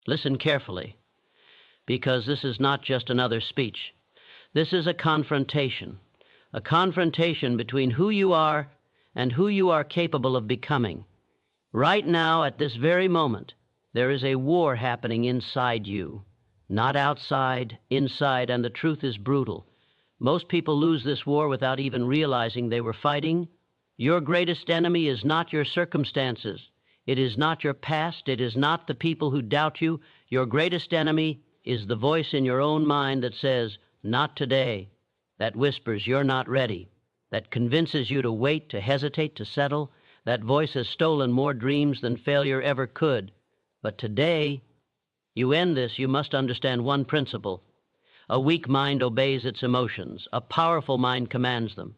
Listen carefully, because this is not just another speech. This is a confrontation between who you are and who you are capable of becoming. Right now, at this very moment, there is a war happening inside you, not outside, inside, and the truth is brutal. Most people lose this war without even realizing they were fighting. Your greatest enemy is not your circumstances. It is not your past. It is not the people who doubt you. Your greatest enemy is the voice in your own mind that says, "Not today," that whispers, "You're not ready," that convinces you to wait, to hesitate, to settle. That voice has stolen more dreams than failure ever could. But today, you end this, you must understand one principle. A weak mind obeys its emotions. A powerful mind commands them.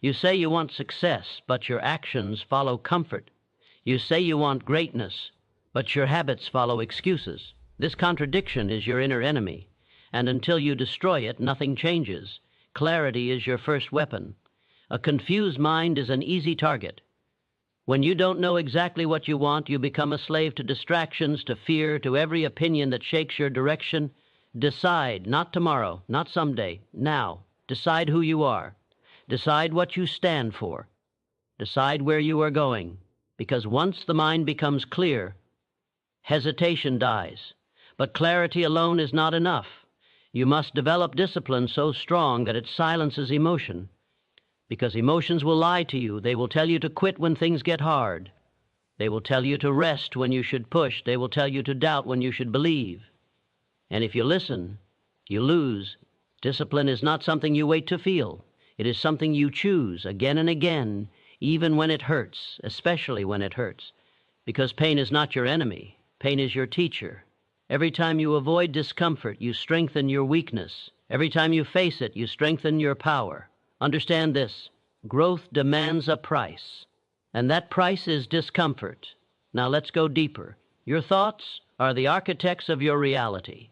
You say you want success, but your actions follow comfort. You say you want greatness, but your habits follow excuses. This contradiction is your inner enemy, and until you destroy it, nothing changes. Clarity is your first weapon. A confused mind is an easy target. When you don't know exactly what you want, you become a slave to distractions, to fear, to every opinion that shakes your direction. Decide, not tomorrow, not someday, now. Decide who you are. Decide what you stand for. Decide where you are going. Because once the mind becomes clear, hesitation dies. But clarity alone is not enough. You must develop discipline so strong that it silences emotion. Because emotions will lie to you. They will tell you to quit when things get hard. They will tell you to rest when you should push. They will tell you to doubt when you should believe. And if you listen, you lose. Discipline is not something you wait to feel. It is something you choose again and again, even when it hurts, especially when it hurts. Because pain is not your enemy. Pain is your teacher. Every time you avoid discomfort, you strengthen your weakness. Every time you face it, you strengthen your power. Understand this. Growth demands a price, and that price is discomfort. Now let's go deeper. Your thoughts are the architects of your reality.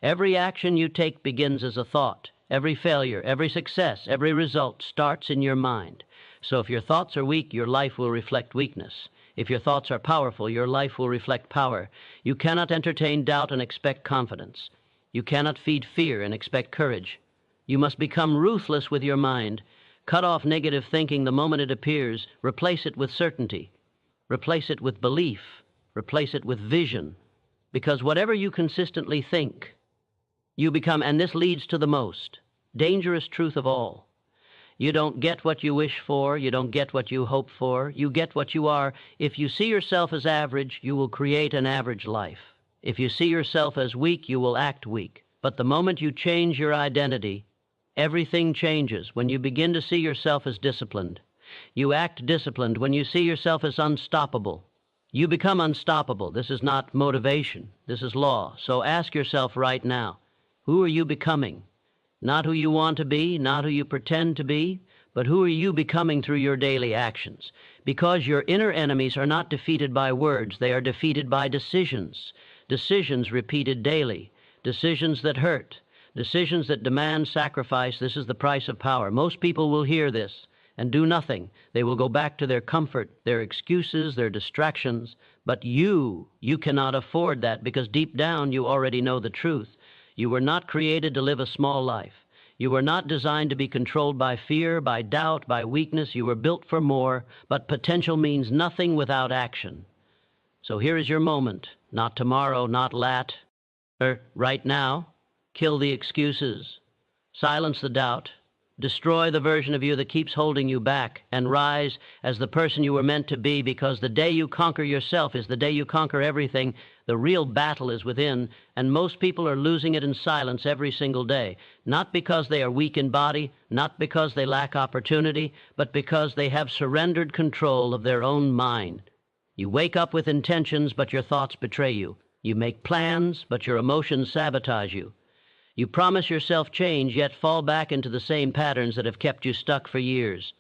Every action you take begins as a thought. Every failure, every success, every result starts in your mind. So if your thoughts are weak, your life will reflect weakness. If your thoughts are powerful, your life will reflect power. You cannot entertain doubt and expect confidence. You cannot feed fear and expect courage. You must become ruthless with your mind. Cut off negative thinking the moment it appears. Replace it with certainty. Replace it with belief. Replace it with vision. Because whatever you consistently think, you become, and this leads to the most dangerous truth of all. You don't get what you wish for. You don't get what you hope for. You get what you are. If you see yourself as average, you will create an average life. If you see yourself as weak, you will act weak. But the moment you change your identity, everything changes. When you begin to see yourself as disciplined, you act disciplined. When you see yourself as unstoppable, you become unstoppable. This is not motivation. This is law. So ask yourself right now, who are you becoming? Not who you want to be, not who you pretend to be, but who are you becoming through your daily actions? Because your inner enemies are not defeated by words. They are defeated by decisions. Decisions repeated daily. Decisions that hurt. Decisions that demand sacrifice. This is the price of power. Most people will hear this and do nothing. They will go back to their comfort, their excuses, their distractions. But you cannot afford that, because deep down you already know the truth. You were not created to live a small life. You were not designed to be controlled by fear, by doubt, by weakness. You were built for more, but potential means nothing without action. So here is your moment. Not tomorrow, not right now. Kill the excuses. Silence the doubt. Destroy the version of you that keeps holding you back, and rise as the person you were meant to be, because the day you conquer yourself is the day you conquer everything. The real battle is within, and most people are losing it in silence every single day, not because they are weak in body, not because they lack opportunity, but because they have surrendered control of their own mind. You wake up with intentions, but your thoughts betray you. You make plans, but your emotions sabotage you. You promise yourself change, yet fall back into the same patterns that have kept you stuck for years.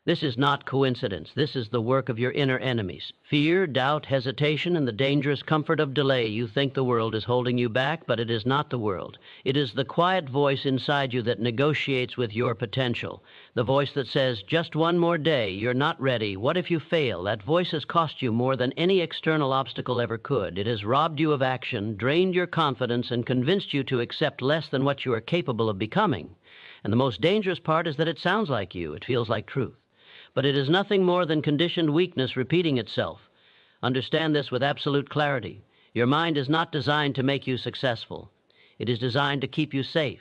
This is not coincidence. This is the work of your inner enemies. Fear, doubt, hesitation, and the dangerous comfort of delay. You think the world is holding you back, but it is not the world. It is the quiet voice inside you that negotiates with your potential. The voice that says, just one more day, you're not ready, what if you fail? That voice has cost you more than any external obstacle ever could. It has robbed you of action, drained your confidence, and convinced you to accept less than what you are capable of becoming. And the most dangerous part is that it sounds like you. It feels like truth. But it is nothing more than conditioned weakness repeating itself. Understand this with absolute clarity. Your mind is not designed to make you successful. It is designed to keep you safe.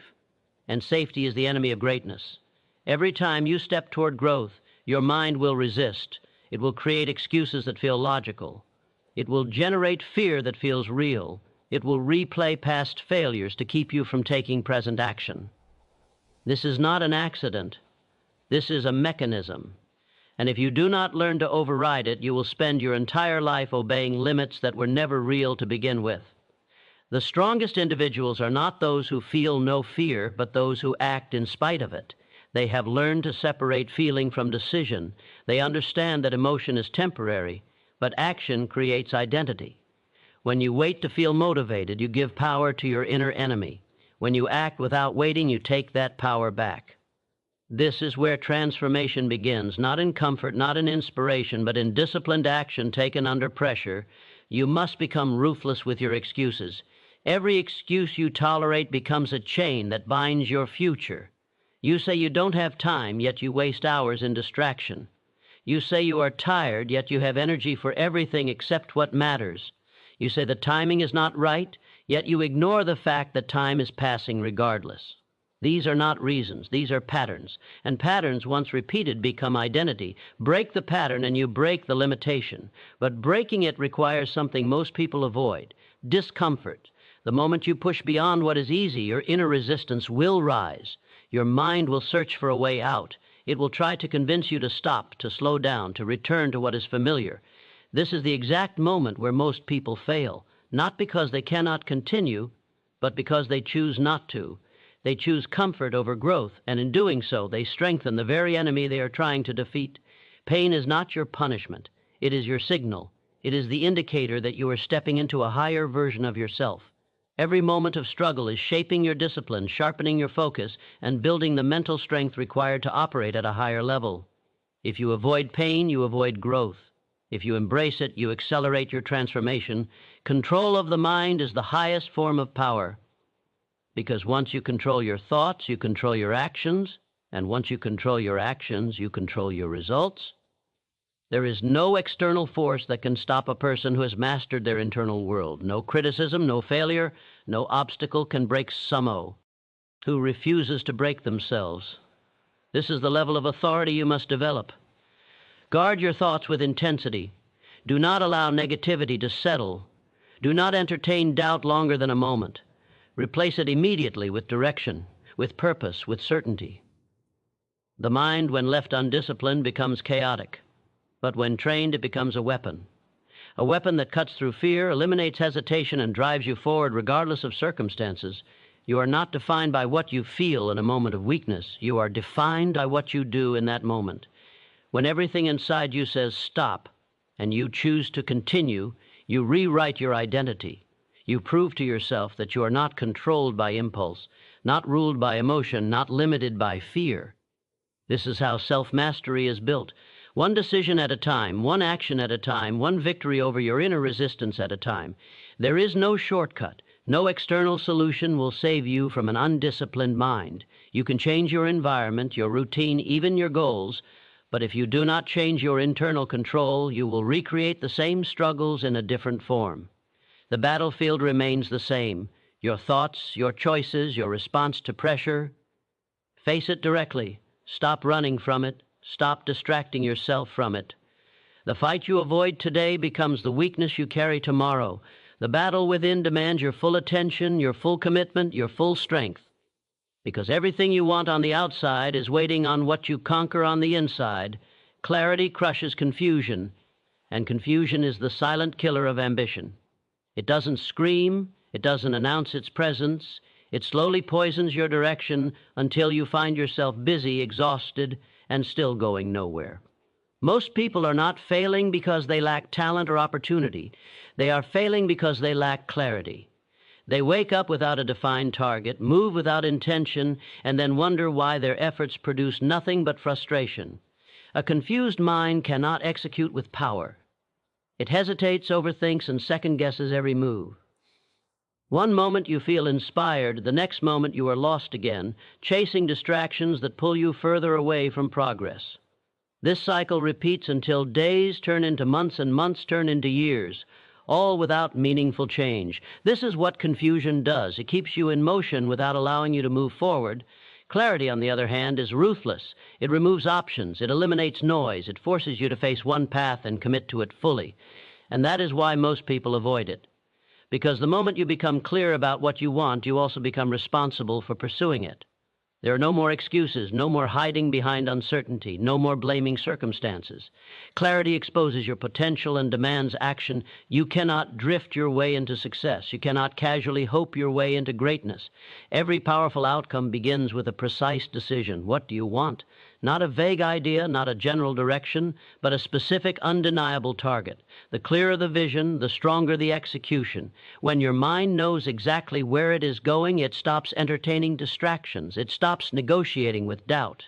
And safety is the enemy of greatness. Every time you step toward growth, your mind will resist. It will create excuses that feel logical. It will generate fear that feels real. It will replay past failures to keep you from taking present action. This is not an accident. This is a mechanism. And if you do not learn to override it, you will spend your entire life obeying limits that were never real to begin with. The strongest individuals are not those who feel no fear, but those who act in spite of it. They have learned to separate feeling from decision. They understand that emotion is temporary, but action creates identity. When you wait to feel motivated, you give power to your inner enemy. When you act without waiting, you take that power back. This is where transformation begins, not in comfort, not in inspiration, but in disciplined action taken under pressure. You must become ruthless with your excuses. Every excuse you tolerate becomes a chain that binds your future. You say you don't have time, yet you waste hours in distraction. You say you are tired, yet you have energy for everything except what matters. You say the timing is not right, yet you ignore the fact that time is passing regardless. These are not reasons, these are patterns. And patterns, once repeated, become identity. Break the pattern and you break the limitation. But breaking it requires something most people avoid: discomfort. The moment you push beyond what is easy, your inner resistance will rise. Your mind will search for a way out. It will try to convince you to stop, to slow down, to return to what is familiar. This is the exact moment where most people fail, not because they cannot continue, but because they choose not to. They choose comfort over growth, and in doing so, they strengthen the very enemy they are trying to defeat. Pain is not your punishment. It is your signal. It is the indicator that you are stepping into a higher version of yourself. Every moment of struggle is shaping your discipline, sharpening your focus, and building the mental strength required to operate at a higher level. If you avoid pain, you avoid growth. If you embrace it, you accelerate your transformation. Control of the mind is the highest form of power. Because once you control your thoughts, you control your actions, and once you control your actions, you control your results. There is no external force that can stop a person who has mastered their internal world. No criticism, no failure, no obstacle can break someone who refuses to break themselves. This is the level of authority you must develop. Guard your thoughts with intensity. Do not allow negativity to settle. Do not entertain doubt longer than a moment. Replace it immediately with direction, with purpose, with certainty. The mind, when left undisciplined, becomes chaotic. But when trained, it becomes a weapon that cuts through fear, eliminates hesitation, and drives you forward regardless of circumstances. You are not defined by what you feel in a moment of weakness. You are defined by what you do in that moment. When everything inside you says stop, and you choose to continue, you rewrite your identity. You prove to yourself that you are not controlled by impulse, not ruled by emotion, not limited by fear. This is how self-mastery is built. One decision at a time, one action at a time, one victory over your inner resistance at a time. There is no shortcut. No external solution will save you from an undisciplined mind. You can change your environment, your routine, even your goals, but if you do not change your internal control, you will recreate the same struggles in a different form. The battlefield remains the same. Your thoughts, your choices, your response to pressure. Face it directly. Stop running from it. Stop distracting yourself from it. The fight you avoid today becomes the weakness you carry tomorrow. The battle within demands your full attention, your full commitment, your full strength. Because everything you want on the outside is waiting on what you conquer on the inside. Clarity crushes confusion, and confusion is the silent killer of ambition. It doesn't scream, it doesn't announce its presence. It slowly poisons your direction until you find yourself busy, exhausted, and still going nowhere. Most people are not failing because they lack talent or opportunity. They are failing because they lack clarity. They wake up without a defined target, move without intention, and then wonder why their efforts produce nothing but frustration. A confused mind cannot execute with power. It hesitates, overthinks, and second-guesses every move. One moment you feel inspired, the next moment you are lost again, chasing distractions that pull you further away from progress. This cycle repeats until days turn into months and months turn into years, all without meaningful change. This is what confusion does. It keeps you in motion without allowing you to move forward. Clarity, on the other hand, is ruthless. It removes options. It eliminates noise. It forces you to face one path and commit to it fully. And that is why most people avoid it. Because the moment you become clear about what you want, you also become responsible for pursuing it. There are no more excuses, no more hiding behind uncertainty, no more blaming circumstances. Clarity exposes your potential and demands action. You cannot drift your way into success. You cannot casually hope your way into greatness. Every powerful outcome begins with a precise decision. What do you want? Not a vague idea, not a general direction, but a specific, undeniable target. The clearer the vision, the stronger the execution. When your mind knows exactly where it is going, it stops entertaining distractions. It stops negotiating with doubt.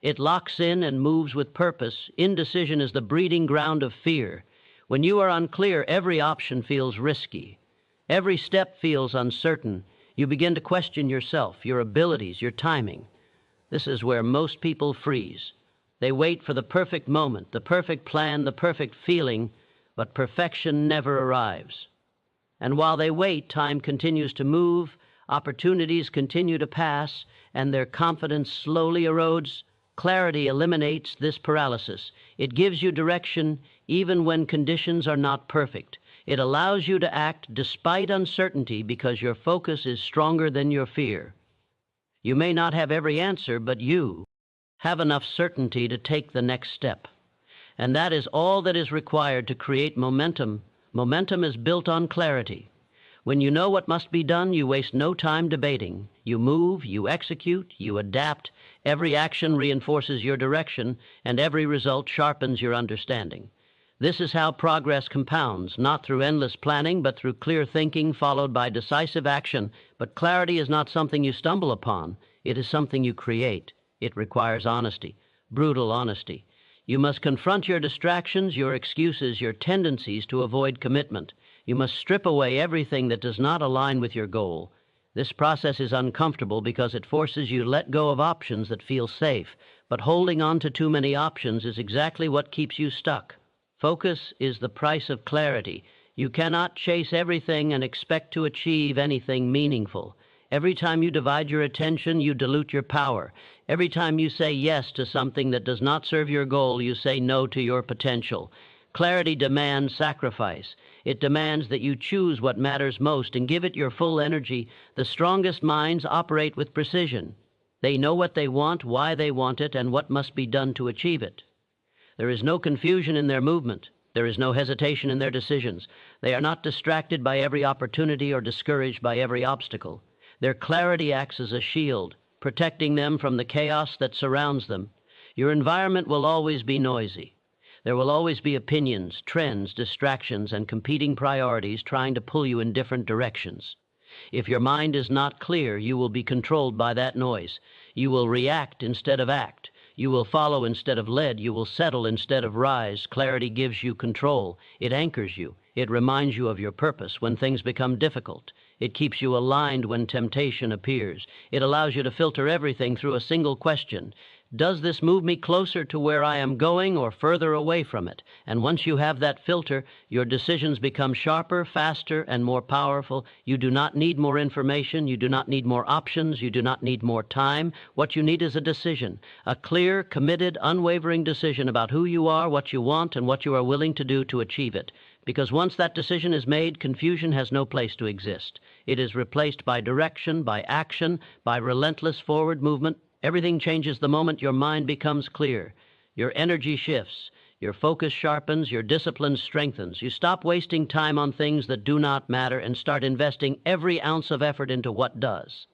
It locks in and moves with purpose. Indecision is the breeding ground of fear. When you are unclear, every option feels risky. Every step feels uncertain. You begin to question yourself, your abilities, your timing. This is where most people freeze. They wait for the perfect moment, the perfect plan, the perfect feeling, but perfection never arrives. And while they wait, time continues to move, opportunities continue to pass, and their confidence slowly erodes. Clarity eliminates this paralysis. It gives you direction even when conditions are not perfect. It allows you to act despite uncertainty because your focus is stronger than your fear. You may not have every answer, but you have enough certainty to take the next step. And that is all that is required to create momentum. Momentum is built on clarity. When you know what must be done, you waste no time debating. You move, you execute, you adapt. Every action reinforces your direction, and every result sharpens your understanding. This is how progress compounds, not through endless planning, but through clear thinking followed by decisive action. But clarity is not something you stumble upon. It is something you create. It requires honesty, brutal honesty. You must confront your distractions, your excuses, your tendencies to avoid commitment. You must strip away everything that does not align with your goal. This process is uncomfortable because it forces you to let go of options that feel safe. But holding on to too many options is exactly what keeps you stuck. Focus is the price of clarity. You cannot chase everything and expect to achieve anything meaningful. Every time you divide your attention, you dilute your power. Every time you say yes to something that does not serve your goal, you say no to your potential. Clarity demands sacrifice. It demands that you choose what matters most and give it your full energy. The strongest minds operate with precision. They know what they want, why they want it, and what must be done to achieve it. There is no confusion in their movement. There is no hesitation in their decisions. They are not distracted by every opportunity or discouraged by every obstacle. Their clarity acts as a shield, protecting them from the chaos that surrounds them. Your environment will always be noisy. There will always be opinions, trends, distractions, and competing priorities trying to pull you in different directions. If your mind is not clear, you will be controlled by that noise. You will react instead of act. You will follow instead of lead. You will settle instead of rise. Clarity gives you control. It anchors you. It reminds you of your purpose when things become difficult. It keeps you aligned when temptation appears. It allows you to filter everything through a single question. Does this move me closer to where I am going or further away from it? And once you have that filter, your decisions become sharper, faster, and more powerful. You do not need more information. You do not need more options. You do not need more time. What you need is a decision, a clear, committed, unwavering decision about who you are, what you want, and what you are willing to do to achieve it. Because once that decision is made, confusion has no place to exist. It is replaced by direction, by action, by relentless forward movement. Everything changes the moment your mind becomes clear. Your energy shifts, your focus sharpens, your discipline strengthens. You stop wasting time on things that do not matter and start investing every ounce of effort into what does.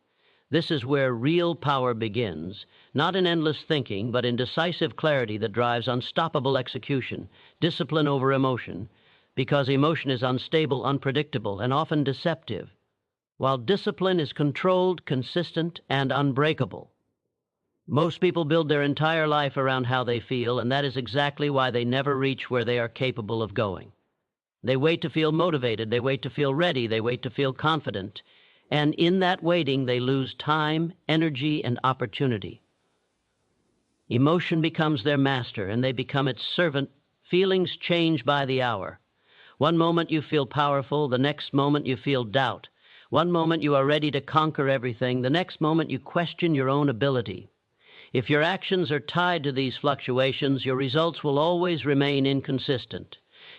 This is where real power begins, not in endless thinking, but in decisive clarity that drives unstoppable execution, discipline over emotion, because emotion is unstable, unpredictable, and often deceptive, while discipline is controlled, consistent, and unbreakable. Most people build their entire life around how they feel, and that is exactly why they never reach where they are capable of going. They wait to feel motivated, they wait to feel ready, they wait to feel confident, and in that waiting they lose time, energy, and opportunity. Emotion becomes their master, and they become its servant. Feelings change by the hour. One moment you feel powerful, the next moment you feel doubt. One moment you are ready to conquer everything, the next moment you question your own ability. If your actions are tied to these fluctuations, your results will always remain inconsistent.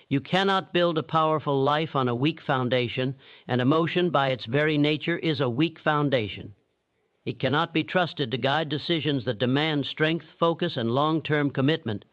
You cannot build a powerful life on a weak foundation, and emotion by its very nature is a weak foundation. It cannot be trusted to guide decisions that demand strength, focus, and long-term commitment.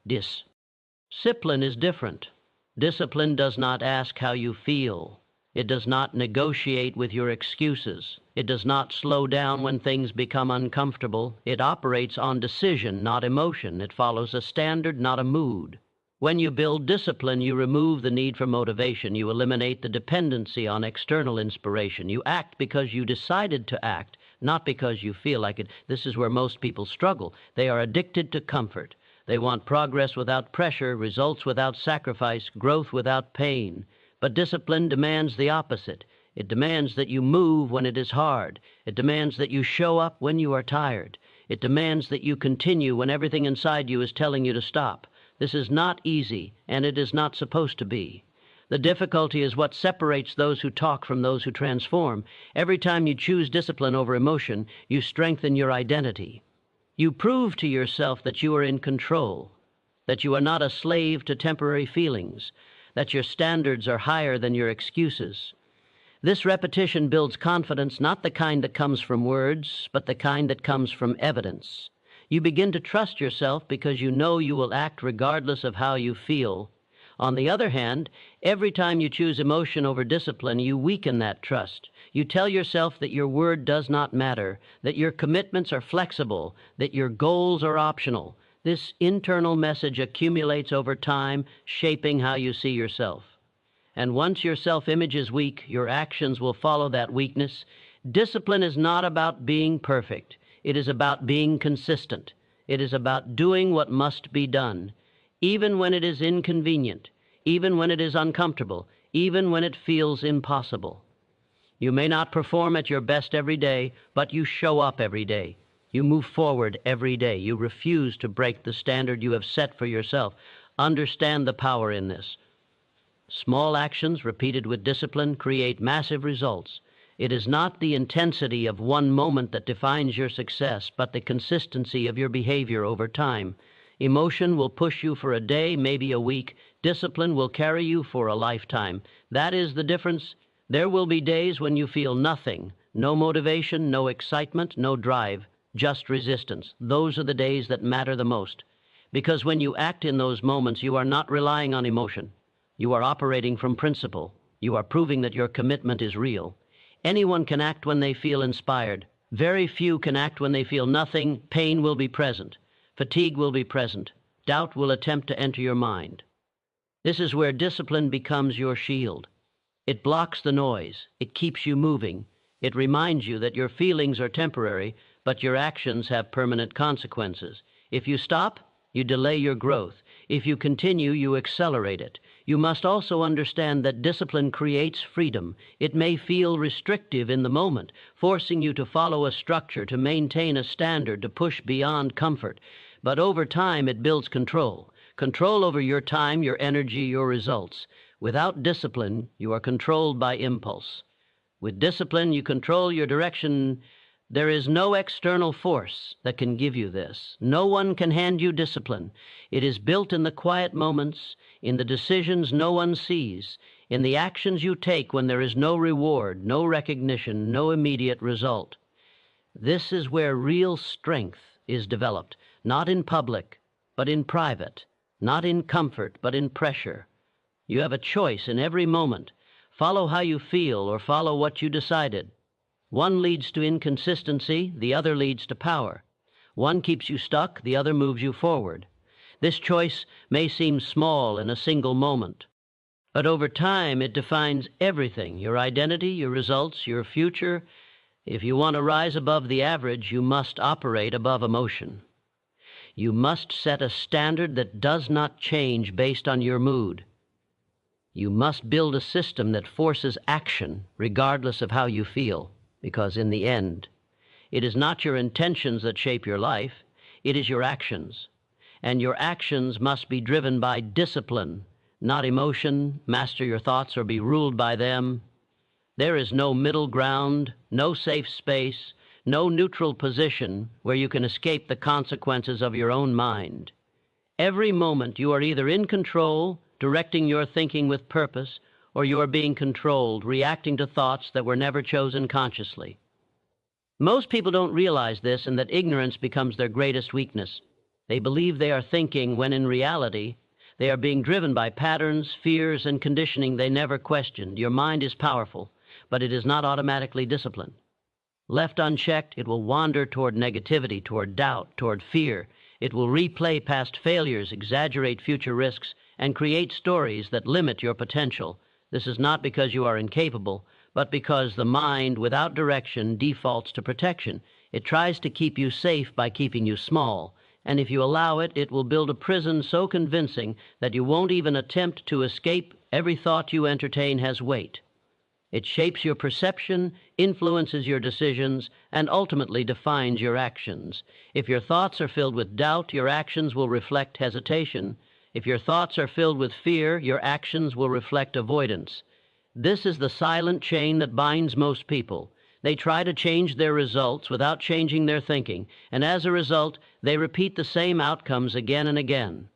Discipline is different. Discipline does not ask how you feel. It does not negotiate with your excuses. It does not slow down when things become uncomfortable. It operates on decision, not emotion. It follows a standard, not a mood. When you build discipline, you remove the need for motivation. You eliminate the dependency on external inspiration. You act because you decided to act, not because you feel like it. This is where most people struggle. They are addicted to comfort. They want progress without pressure, results without sacrifice, growth without pain. But discipline demands the opposite. It demands that you move when it is hard. It demands that you show up when you are tired. It demands that you continue when everything inside you is telling you to stop. This is not easy, and it is not supposed to be. The difficulty is what separates those who talk from those who transform. Every time you choose discipline over emotion, you strengthen your identity. You prove to yourself that you are in control, that you are not a slave to temporary feelings, that your standards are higher than your excuses. This repetition builds confidence, not the kind that comes from words, but the kind that comes from evidence. You begin to trust yourself because you know you will act regardless of how you feel. On the other hand, every time you choose emotion over discipline, you weaken that trust. You tell yourself that your word does not matter, that your commitments are flexible, that your goals are optional. This internal message accumulates over time, shaping how you see yourself. And once your self-image is weak, your actions will follow that weakness. Discipline is not about being perfect. It is about being consistent. It is about doing what must be done, even when it is inconvenient, even when it is uncomfortable, even when it feels impossible. You may not perform at your best every day, but you show up every day. You move forward every day. You refuse to break the standard you have set for yourself. Understand the power in this. Small actions repeated with discipline create massive results. It is not the intensity of one moment that defines your success, but the consistency of your behavior over time. Emotion will push you for a day, maybe a week. Discipline will carry you for a lifetime. That is the difference. There will be days when you feel nothing, no motivation, no excitement, no drive, just resistance. Those are the days that matter the most. Because when you act in those moments, you are not relying on emotion. You are operating from principle. You are proving that your commitment is real. Anyone can act when they feel inspired. Very few can act when they feel nothing. Pain will be present. Fatigue will be present. Doubt will attempt to enter your mind. This is where discipline becomes your shield. It blocks the noise. It keeps you moving. It reminds you that your feelings are temporary, but your actions have permanent consequences. If you stop, you delay your growth. If you continue, you accelerate it. You must also understand that discipline creates freedom. It may feel restrictive in the moment, forcing you to follow a structure, to maintain a standard, to push beyond comfort. But over time, it builds control. Control over your time, your energy, your results. Without discipline, you are controlled by impulse. With discipline, you control your direction. There is no external force that can give you this. No one can hand you discipline. It is built in the quiet moments, in the decisions no one sees, in the actions you take when there is no reward, no recognition, no immediate result. This is where real strength is developed, not in public, but in private, not in comfort, but in pressure. You have a choice in every moment. Follow how you feel or follow what you decided. One leads to inconsistency, the other leads to power. One keeps you stuck, the other moves you forward. This choice may seem small in a single moment, but over time it defines everything: your identity, your results, your future. If you want to rise above the average, you must operate above emotion. You must set a standard that does not change based on your mood. You must build a system that forces action regardless of how you feel, because in the end, it is not your intentions that shape your life, it is your actions. And your actions must be driven by discipline, not emotion. Master your thoughts or be ruled by them. There is no middle ground, no safe space, no neutral position where you can escape the consequences of your own mind. Every moment you are either in control, directing your thinking with purpose, or you are being controlled, reacting to thoughts that were never chosen consciously. Most people don't realize this, and that ignorance becomes their greatest weakness. They believe they are thinking when in reality they are being driven by patterns, fears, and conditioning they never questioned. Your mind is powerful, but it is not automatically disciplined. Left unchecked, it will wander toward negativity, toward doubt, toward fear. It will replay past failures, exaggerate future risks, and create stories that limit your potential. This is not because you are incapable, but because the mind, without direction, defaults to protection. It tries to keep you safe by keeping you small, and if you allow it, it will build a prison so convincing that you won't even attempt to escape. Every thought you entertain has weight. It shapes your perception, influences your decisions, and ultimately defines your actions. If your thoughts are filled with doubt, your actions will reflect hesitation. If your thoughts are filled with fear, your actions will reflect avoidance. This is the silent chain that binds most people. They try to change their results without changing their thinking, and as a result, they repeat the same outcomes again and again.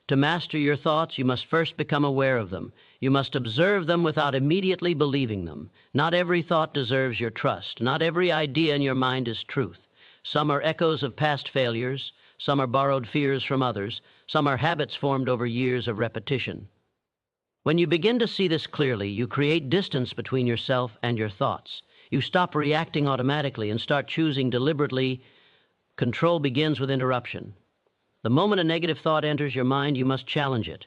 To master your thoughts, you must first become aware of them. You must observe them without immediately believing them. Not every thought deserves your trust. Not every idea in your mind is truth. Some are echoes of past failures. Some are borrowed fears from others. Some are habits formed over years of repetition. When you begin to see this clearly, you create distance between yourself and your thoughts. You stop reacting automatically and start choosing deliberately. Control begins with interruption. The moment a negative thought enters your mind, you must challenge it.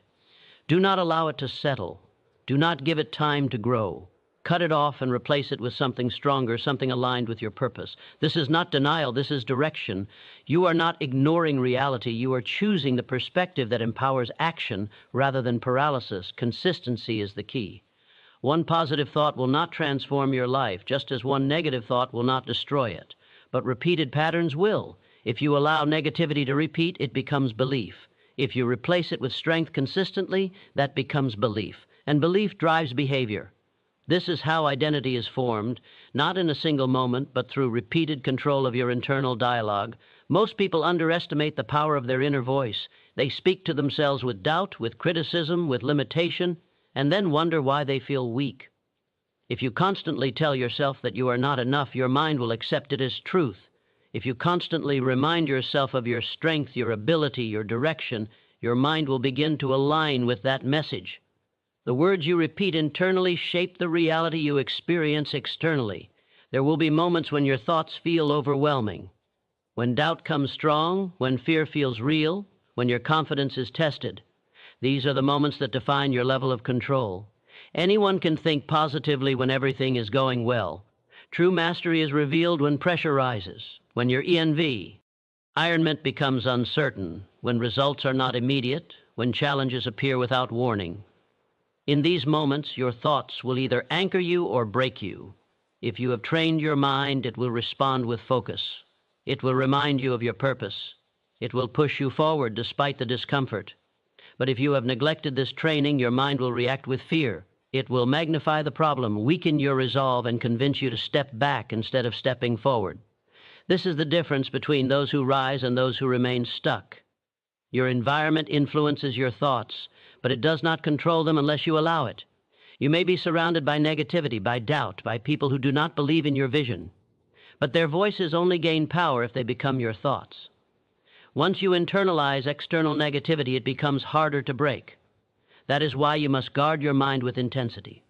Do not allow it to settle. Do not give it time to grow. Cut it off and replace it with something stronger, something aligned with your purpose. This is not denial, this is direction. You are not ignoring reality, you are choosing the perspective that empowers action rather than paralysis. Consistency is the key. One positive thought will not transform your life, just as one negative thought will not destroy it. But repeated patterns will. If you allow negativity to repeat, it becomes belief. If you replace it with strength consistently, that becomes belief. And belief drives behavior. This is how identity is formed, not in a single moment, but through repeated control of your internal dialogue. Most people underestimate the power of their inner voice. They speak to themselves with doubt, with criticism, with limitation, and then wonder why they feel weak. If you constantly tell yourself that you are not enough, your mind will accept it as truth. If you constantly remind yourself of your strength, your ability, your direction, your mind will begin to align with that message. The words you repeat internally shape the reality you experience externally. There will be moments when your thoughts feel overwhelming, when doubt comes strong, when fear feels real, when your confidence is tested. These are the moments that define your level of control. Anyone can think positively when everything is going well. True mastery is revealed when pressure rises, when your environment becomes uncertain, when results are not immediate, when challenges appear without warning. In these moments, your thoughts will either anchor you or break you. If you have trained your mind, it will respond with focus. It will remind you of your purpose. It will push you forward despite the discomfort. But if you have neglected this training, your mind will react with fear. It will magnify the problem, weaken your resolve, and convince you to step back instead of stepping forward. This is the difference between those who rise and those who remain stuck. Your environment influences your thoughts, but it does not control them unless you allow it. You may be surrounded by negativity, by doubt, by people who do not believe in your vision. But their voices only gain power if they become your thoughts. Once you internalize external negativity, it becomes harder to break. That is why you must guard your mind with intensity.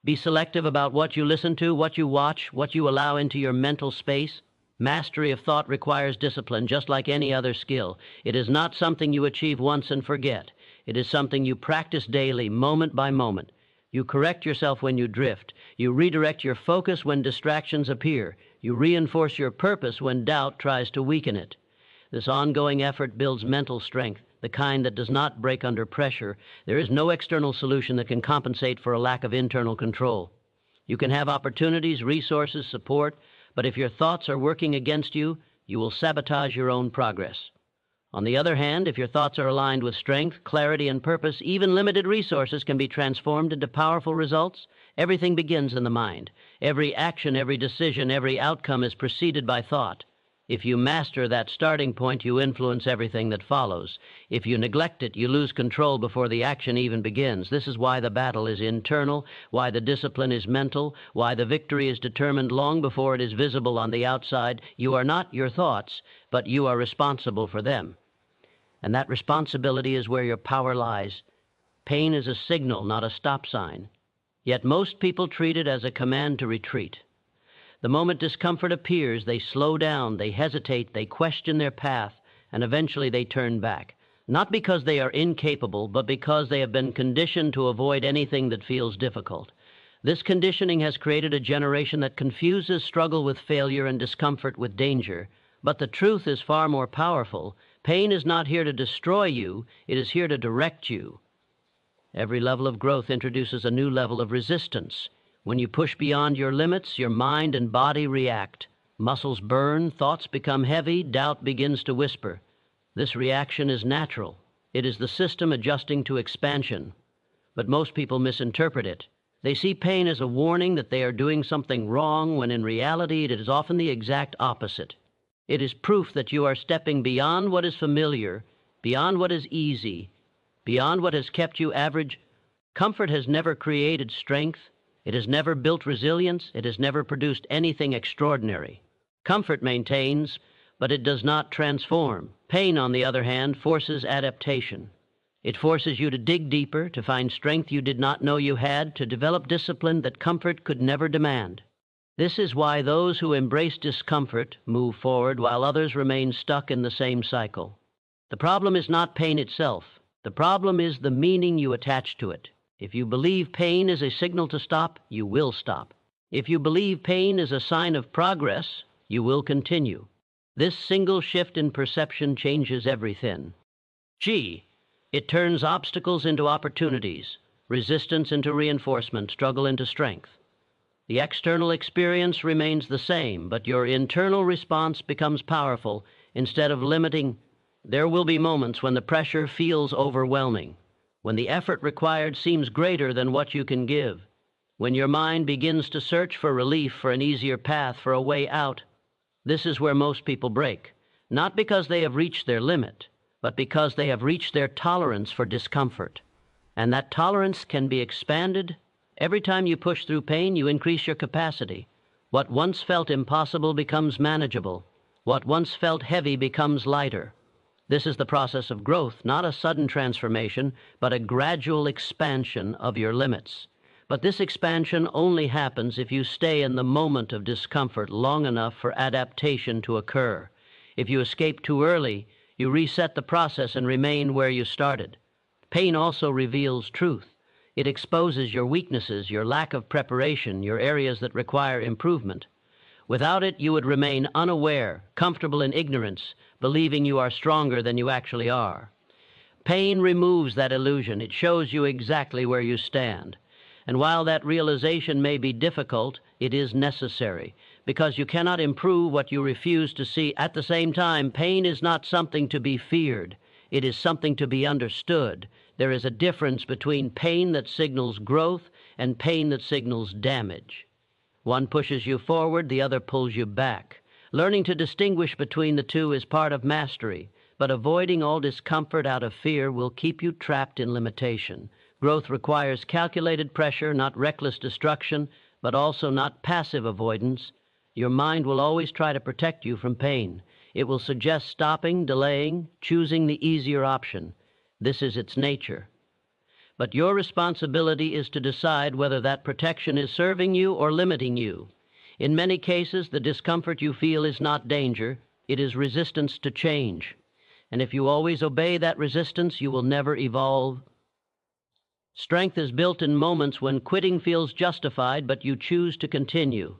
Be selective about what you listen to, what you watch, what you allow into your mental space. Mastery of thought requires discipline, just like any other skill. It is not something you achieve once and forget. It is something you practice daily, moment by moment. You correct yourself when you drift. You redirect your focus when distractions appear. You reinforce your purpose when doubt tries to weaken it. This ongoing effort builds mental strength, the kind that does not break under pressure. There is no external solution that can compensate for a lack of internal control. You can have opportunities, resources, support, but if your thoughts are working against you, you will sabotage your own progress. On the other hand, if your thoughts are aligned with strength, clarity, and purpose, even limited resources can be transformed into powerful results. Everything begins in the mind. Every action, every decision, every outcome is preceded by thought. If you master that starting point, you influence everything that follows. If you neglect it, you lose control before the action even begins. This is why the battle is internal, why the discipline is mental, why the victory is determined long before it is visible on the outside. You are not your thoughts, but you are responsible for them. And that responsibility is where your power lies. Pain is a signal, not a stop sign. Yet most people treat it as a command to retreat. The moment discomfort appears, they slow down, they hesitate, they question their path, and eventually they turn back. Not because they are incapable, but because they have been conditioned to avoid anything that feels difficult. This conditioning has created a generation that confuses struggle with failure and discomfort with danger. But the truth is far more powerful. Pain is not here to destroy you, it is here to direct you. Every level of growth introduces a new level of resistance. When you push beyond your limits, your mind and body react. Muscles burn, thoughts become heavy, doubt begins to whisper. This reaction is natural. It is the system adjusting to expansion. But most people misinterpret it. They see pain as a warning that they are doing something wrong, when in reality it is often the exact opposite. It is proof that you are stepping beyond what is familiar, beyond what is easy, beyond what has kept you average. Comfort has never created strength. It has never built resilience. It has never produced anything extraordinary. Comfort maintains, but it does not transform. Pain, on the other hand, forces adaptation. It forces you to dig deeper, to find strength you did not know you had, to develop discipline that comfort could never demand. This is why those who embrace discomfort move forward while others remain stuck in the same cycle. The problem is not pain itself. The problem is the meaning you attach to it. If you believe pain is a signal to stop, you will stop. If you believe pain is a sign of progress, you will continue. This single shift in perception changes everything. G. It turns obstacles into opportunities, resistance into reinforcement, struggle into strength. The external experience remains the same, but your internal response becomes powerful instead of limiting. There will be moments when the pressure feels overwhelming, when the effort required seems greater than what you can give, when your mind begins to search for relief, for an easier path, for a way out. This is where most people break, not because they have reached their limit, but because they have reached their tolerance for discomfort. And that tolerance can be expanded. Every time you push through pain, you increase your capacity. What once felt impossible becomes manageable. What once felt heavy becomes lighter. This is the process of growth, not a sudden transformation, but a gradual expansion of your limits. But this expansion only happens if you stay in the moment of discomfort long enough for adaptation to occur. If you escape too early, you reset the process and remain where you started. Pain also reveals truth. It exposes your weaknesses, your lack of preparation, your areas that require improvement. Without it, you would remain unaware, comfortable in ignorance, believing you are stronger than you actually are. Pain removes that illusion. It shows you exactly where you stand. And while that realization may be difficult, it is necessary, because you cannot improve what you refuse to see. At the same time, pain is not something to be feared. It is something to be understood. There is a difference between pain that signals growth and pain that signals damage. One pushes you forward, the other pulls you back. Learning to distinguish between the two is part of mastery, but avoiding all discomfort out of fear will keep you trapped in limitation. Growth requires calculated pressure, not reckless destruction, but also not passive avoidance. Your mind will always try to protect you from pain. It will suggest stopping, delaying, choosing the easier option. This is its nature. But your responsibility is to decide whether that protection is serving you or limiting you. In many cases, the discomfort you feel is not danger, it is resistance to change. And if you always obey that resistance, you will never evolve. Strength is built in moments when quitting feels justified, but you choose to continue.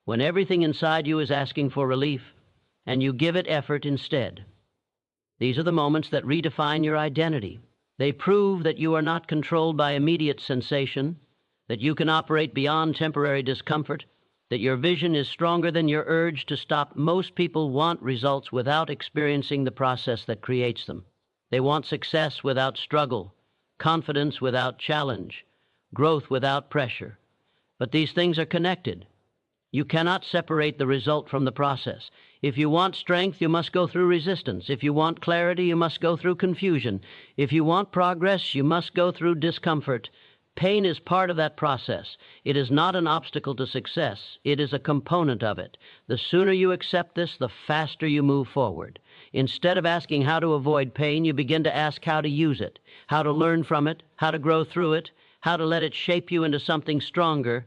When everything inside you is asking for relief, and you give it effort instead. These are the moments that redefine your identity. They prove that you are not controlled by immediate sensation, that you can operate beyond temporary discomfort, that your vision is stronger than your urge to stop. Most people want results without experiencing the process that creates them. They want success without struggle, confidence without challenge, growth without pressure. But these things are connected. You cannot separate the result from the process. If you want strength, you must go through resistance. If you want clarity, you must go through confusion. If you want progress, you must go through discomfort. Pain is part of that process. It is not an obstacle to success. It is a component of it. The sooner you accept this, the faster you move forward. Instead of asking how to avoid pain, you begin to ask how to use it, how to learn from it, how to grow through it, how to let it shape you into something stronger.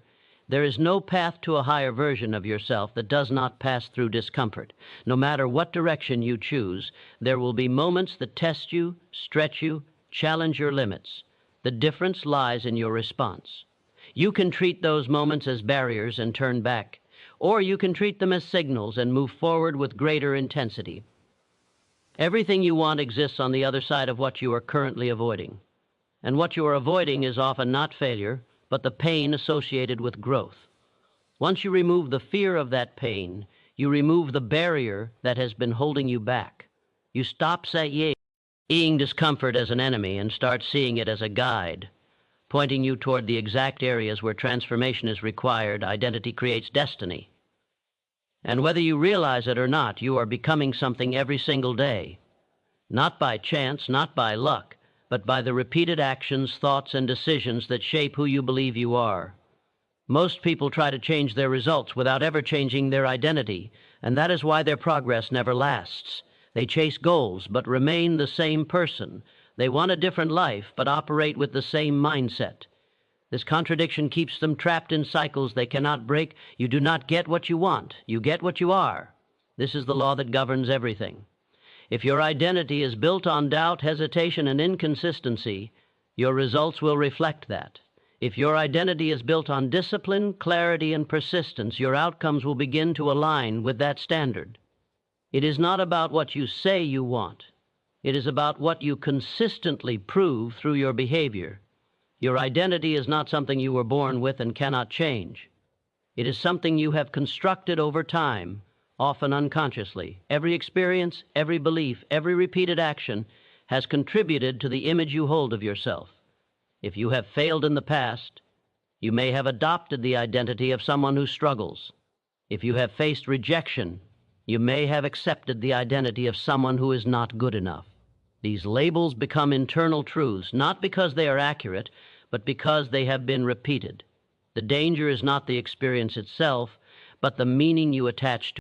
There is no path to a higher version of yourself that does not pass through discomfort. No matter what direction you choose, there will be moments that test you, stretch you, challenge your limits. The difference lies in your response. You can treat those moments as barriers and turn back, or you can treat them as signals and move forward with greater intensity. Everything you want exists on the other side of what you are currently avoiding. And what you are avoiding is often not failure, but the pain associated with growth. Once you remove the fear of that pain, you remove the barrier that has been holding you back. You stop seeing discomfort as an enemy and start seeing it as a guide, pointing you toward the exact areas where transformation is required. Identity creates destiny. And whether you realize it or not, you are becoming something every single day. Not by chance, not by luck, but by the repeated actions, thoughts, and decisions that shape who you believe you are. Most people try to change their results without ever changing their identity, and that is why their progress never lasts. They chase goals, but remain the same person. They want a different life, but operate with the same mindset. This contradiction keeps them trapped in cycles they cannot break. You do not get what you want. You get what you are. This is the law that governs everything. If your identity is built on doubt, hesitation, and inconsistency, your results will reflect that. If your identity is built on discipline, clarity, and persistence, your outcomes will begin to align with that standard. It is not about what you say you want. It is about what you consistently prove through your behavior. Your identity is not something you were born with and cannot change. It is something you have constructed over time, often unconsciously. Every experience, every belief, every repeated action has contributed to the image you hold of yourself. If you have failed in the past, you may have adopted the identity of someone who struggles. If you have faced rejection, you may have accepted the identity of someone who is not good enough. These labels become internal truths, not because they are accurate, but because they have been repeated. The danger is not the experience itself, but the meaning you attach to it.